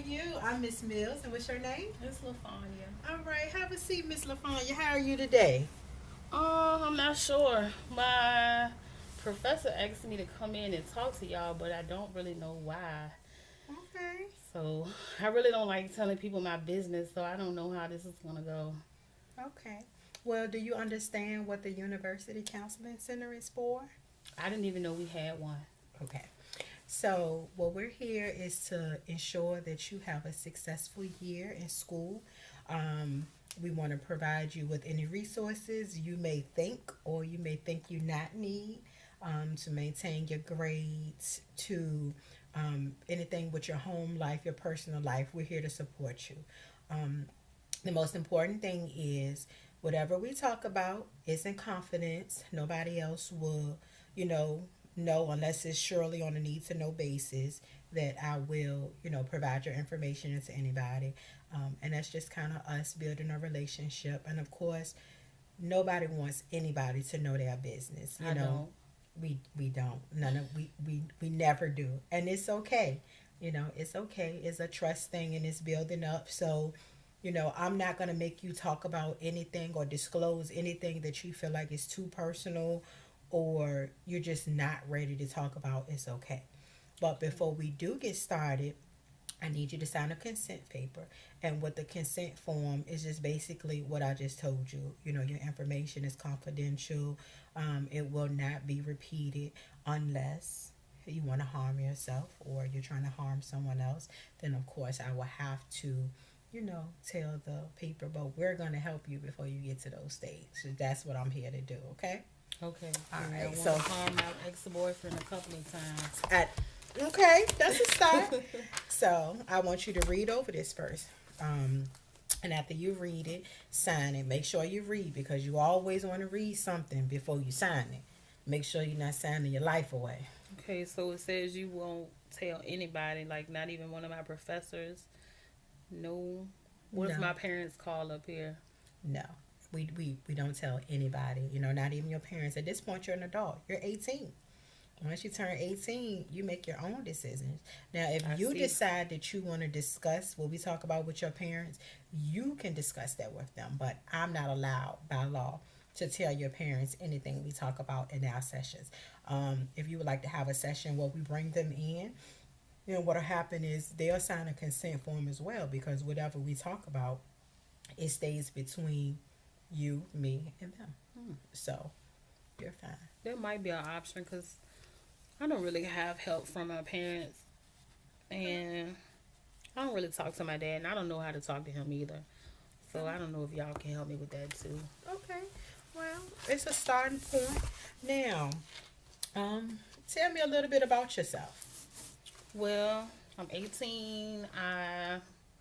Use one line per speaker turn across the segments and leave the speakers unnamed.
you. I'm Miss Mills, and what's your name?
It's LaFanya.
All right, have a seat, Miss LaFonya. How are you today?
I'm not sure. My professor asked me to come in and talk to y'all, but I don't really know why.
Okay.
So I really don't like telling people my business, so I don't know how this is gonna go.
Okay. Well, do you understand what the University Counseling Center is for?
I didn't even know we had one.
Okay. So, what we're here is to ensure that you have a successful year in school. We want to provide you with any resources you may think or you may think you not need to maintain your grades, to anything with your home life, your personal life. We're here to support you. Um, the most important thing is whatever we talk about is in confidence. Nobody else will, you know unless it's surely on a need to know basis that I will, provide your information to anybody. And that's just kind of us building a relationship. And of course, nobody wants anybody to know their business.
I don't.
We don't. None of we never do, and it's okay. It's okay. It's a trust thing, and it's building up. So, I'm not gonna make you talk about anything or disclose anything that you feel like is too personal, or you're just not ready to talk about. It's okay. But before we do get started, I need you to sign a consent paper. And what the consent form is just basically what I just told you. Your information is confidential. It will not be repeated unless you want to harm yourself or you're trying to harm someone else. Then, of course, I will have to, tell the paper. But we're going to help you before you get to those stages. So that's what I'm here to do, okay?
Okay.
All
And I
right.
want
So,
to harm my ex-boyfriend a couple of times.
at, okay, that's a start. So I want you to read over this first. And after you read it, sign it. Make sure you read because you always want to read something before you sign it. Make sure you're not signing your life away.
Okay, so it says you won't tell anybody, like not even one of my professors. No. What if
No,
my parents call up here?
no. We don't tell anybody, not even your parents. At this point, you're an adult. You're 18. Once you turn 18, you make your own decisions. Now, if
I
you
see.
decide that you want to discuss what we talk about with your parents, you can discuss that with them. But I'm not allowed by law to tell your parents anything we talk about in our sessions. If you would like to have a session where we bring them in, what'll happen is they'll sign a consent form as well because whatever we talk about, it stays between you, me, and them.
Hmm.
So you're fine.
There might be an option because I don't really have help from my parents, and I don't really talk to my dad, and I don't know how to talk to him either. So I don't know if y'all can help me with that too.
Okay. Well, it's a starting point. Now, tell me a little bit about yourself.
Well, I'm 18. I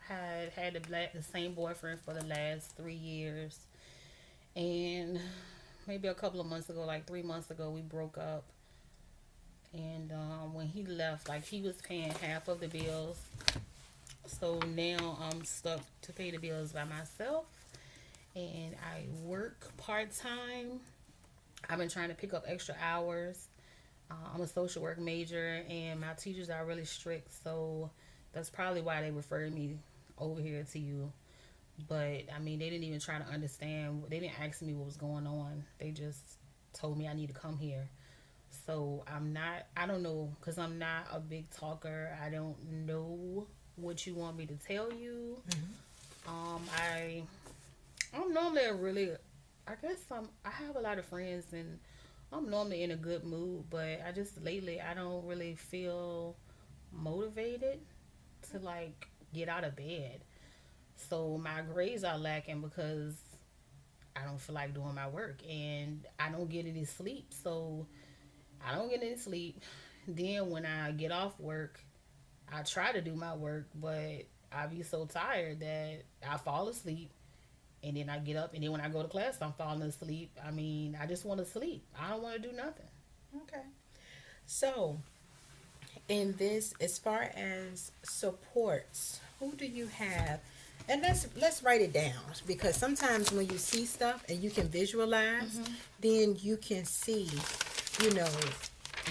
had the same boyfriend for the last 3 years, and maybe a couple of months ago, like 3 months ago, we broke up. And when he left, like he was paying half of the bills, so now I'm stuck to pay the bills by myself. And I work part time. I've been trying to pick up extra hours. I'm a social work major, and my teachers are really strict, so that's probably why they referred me over here to you. But I mean, they didn't even try to understand. They didn't ask me what was going on. They just told me I need to come here. So I'm not. I don't know because I'm not a big talker. I don't know what you want me to tell you.
Mm-hmm.
I I'm normally a really. I guess I have a lot of friends and I'm normally in a good mood, but I just lately I don't really feel motivated to like get out of bed. So my grades are lacking because I don't feel like doing my work and I don't get any sleep. So I don't get any sleep. Then when I get off work, I try to do my work, but I be so tired that I fall asleep and then I get up and then when I go to class I'm falling asleep. I mean, I just want to sleep. I don't want to do nothing.
Okay. So, in this, as far as supports, who do you have? And let's write it down because sometimes when you see stuff and you can visualize,
Mm-hmm.
then you can see, you know,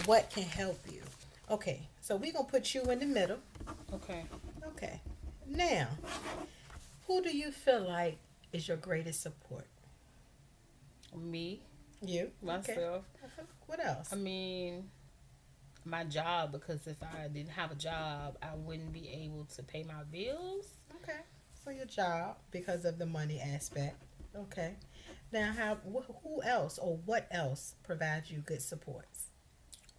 what can help you. Okay. So we're gonna put you in the middle.
Okay.
Okay. Now, who do you feel like is your greatest support?
Me,
You. Okay.
myself.
What else?
I mean, my job, because if I didn't have a job, I wouldn't be able to pay my bills.
Okay. So your job because of the money aspect. Okay. Now, who else or what else provides you good supports?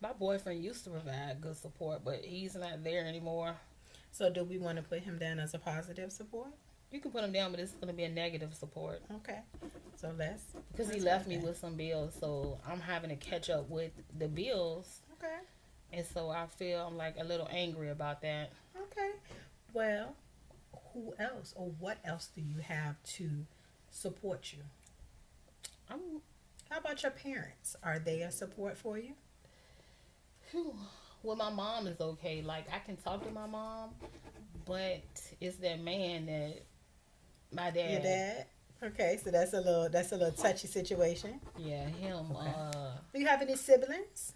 My boyfriend used to provide good support, but he's not there anymore.
So, do we want to put him down as a positive support?
You can put him down, but it's going to be a negative support
Okay. So let's
because he
let's
left
go
me
there.
with some bills, so I'm having to catch up with the bills,
Okay.
and so I feel I'm like a little angry about that.
Okay. Well, who else or what else do you have to support you?
I'm
How about your parents? Are they a support for you?
Whew. Well, my mom is okay. Like I can talk to my mom, but it's that man that my
Your
dad.
dad? Okay, so that's a little touchy situation.
Yeah, him.
Okay. Do you have any siblings?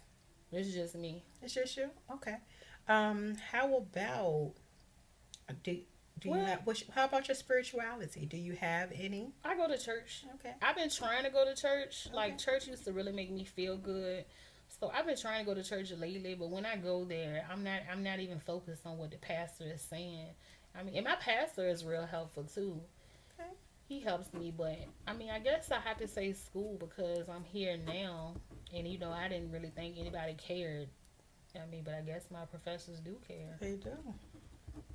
It's just me.
It's just you? Okay. How about do do you
Well,
have how about your spirituality? Do you have any?
I go to church.
Okay.
I've been trying to go to church.
Okay.
Like church used to really make me feel good. So I've been trying to go to church lately, but when I go there, I'm not even focused on what the pastor is saying. I mean, and my pastor is real helpful too.
Okay.
He helps me, but I mean, I guess I have to say school because I'm here now, and I didn't really think anybody cared. I mean, but I guess my professors do care.
They do.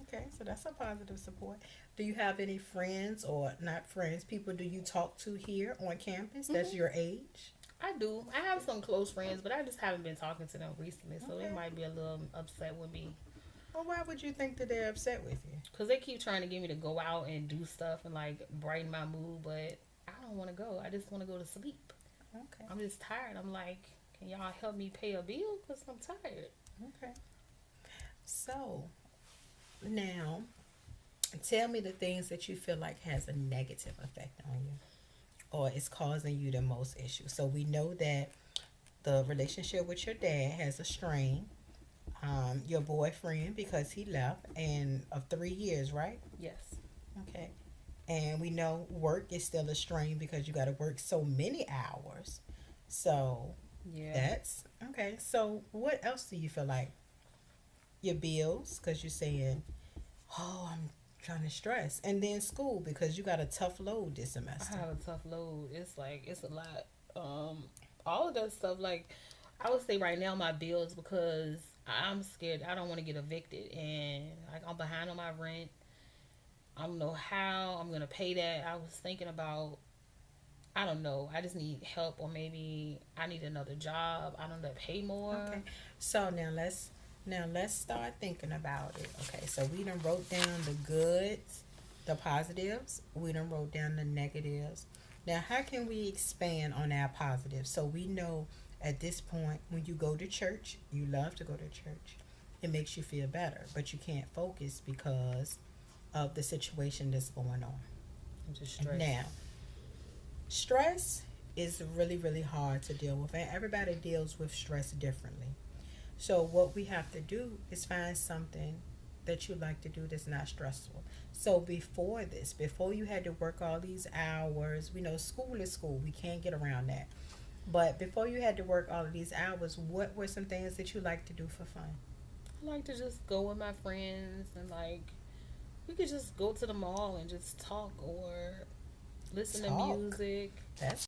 Okay, so that's a positive support. Do you have any friends or not friends, people do you talk to here on campus that's
Hmm.
your age?
I do. I have some close friends, but I just haven't been talking to them recently, so they
Okay.
might be a little upset with me
Well, why would you think that they're upset with you?
because they keep trying to get me to go out and do stuff and like brighten my mood, but I don't want to go. I just want to go to sleep.
Okay,
I'm just tired. I'm like, can y'all help me pay a bill? Because I'm tired.
okay. So, now, tell me the things that you feel like has a negative effect on you or is causing you the most issues. So, we know that the relationship with your dad has a strain. Your boyfriend, because he left, and of 3 years, right?
Yes.
Okay. And we know work is still a strain because you got to work so many hours. So
Yeah.
that's okay. So what else do you feel like? Your bills, because you're saying, oh, I'm trying to stress. And then school, because you got a tough load this
I
semester.
have a tough load. It's like it's a lot. All of that stuff. Like I would say right now, my bills because I'm scared. I don't want to get evicted, and like I'm behind on my rent. I don't know how I'm gonna pay that. I was thinking about. I don't know. I just need help, or maybe I need another job. I don't know, pay more.
Okay. So now let's start thinking about it. Okay. So we done wrote down the goods, the positives. We done wrote down the negatives. Now how can we expand on our positives? So we know at this point when you go to church, you love to go to church. It makes you feel better, but you can't focus because of the situation that's going on.
I'm just stressed.
Now, stress is really, really hard to deal with, and everybody deals with stress differently. So, what we have to do is find something that you like to do that's not stressful. So, before this, before you had to work all these hours, we know school is school, we can't get around that. But before you had to work all of these hours, what were some things that you like to do for fun?
I like to just go with my friends and like we could just go to the mall and just talk or listen to
Talk.
music.
That's